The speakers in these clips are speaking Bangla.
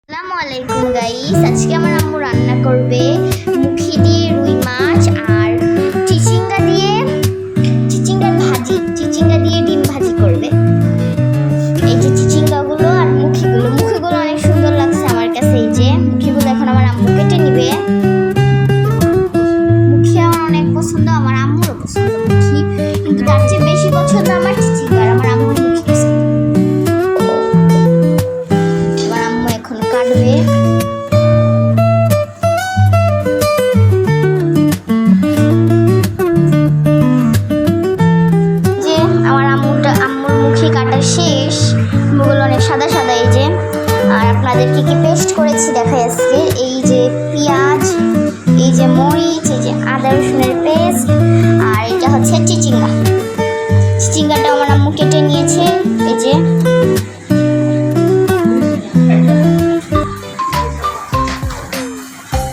আসসালামু আলাইকুম গাইস, আজকে আমার আম্মু রান্না করবে মুখি দিয়ে রুই মাছ আর চিচিঙ্গা দিয়ে চিচিঙ্গা দিয়ে ডিম ভাজি করবে। এই যে চিচিঙ্গাগুলো আর মুখিগুলো অনেক সুন্দর লাগছে আমার কাছে। এই যে মুখিগুলো এখন আমার আম্মু কেটে নিবে। মুখি আমার অনেক পছন্দ, আমার আম্মুরও পছন্দ মুখি, কিন্তু তার চেয়ে বেশি পছন্দ আমার চিচিঙ্গা আর আমার আম্মুর মুখি পছন্দ। আমার আম্মু এখন কাটবে। শেষ মুখগুলো অনেক সাদা সাদা। এই যে আর আপনাদের কি পেস্ট করেছি দেখাই আজকে। এই যে পেঁয়াজ, এই যে মরিচ, এই যে আদা রসুনের পেস্ট, আর এটা হচ্ছে চিচিঙ্গাটা আমার আম্মু কেটে নিয়েছে। এই যে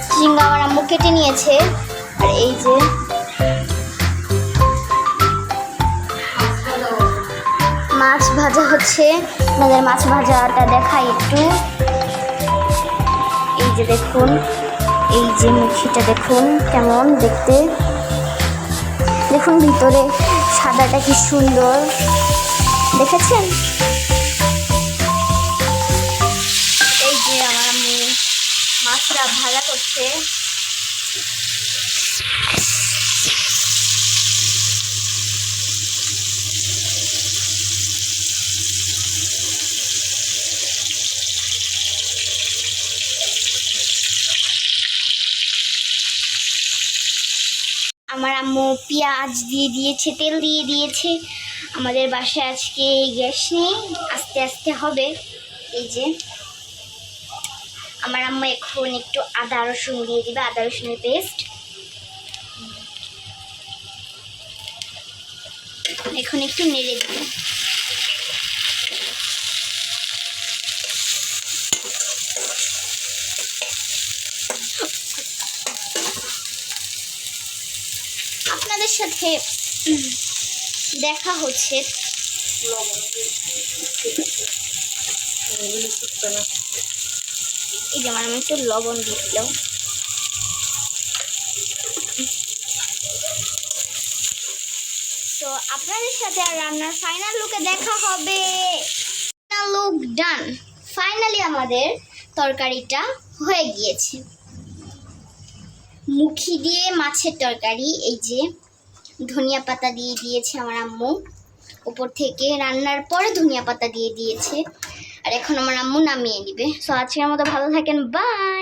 চিচিঙ্গা আমার আম্মু কেটে নিয়েছে। আর এই যে মাছ ভাজা হচ্ছে। আপনাদের মাছ ভাজাটা দেখাই একটু। এই যে দেখুন, এই যে মুখিটা দেখুন কেমন দেখতে, দেখুন ভিতরে সাদাটা কি সুন্দর দেখেছেন। এই যে আমার আম্মু মাছটা ভাজা করছে। আমার আম্মু পেঁয়াজ দিয়ে দিয়েছে, তেল দিয়ে দিয়েছে। আমাদের বাসায় আজকে গ্যাস নেই, আস্তে আস্তে হবে। এই যে আমার আম্মু এখন একটু আদা রসুন দিয়ে দিবে, আদা রসুনের পেস্ট। এখন একটু নেড়ে দিবে। আপনাদের সাথে দেখা হচ্ছে। এই যেমন আমি একটু লবণ দিয়ে দিলাম। তো আপনাদের সাথে আর রান্নার ফাইনাল লুকে দেখা হবে। লুক ডান। ফাইনালি আমাদের তরকারিটা হয়ে গিয়েছে, মুখি দিয়ে মাছের তরকারি। এই যে ধনিয়া পাতা দিয়ে দিয়েছে আমার আম্মু উপর থেকে, রান্নার পরে ধনিয়া পাতা দিয়ে দিয়েছে। আর এখন আমার আম্মু নামিয়ে দিবে। সো আজকের মতো ভালো থাকেন, বাই।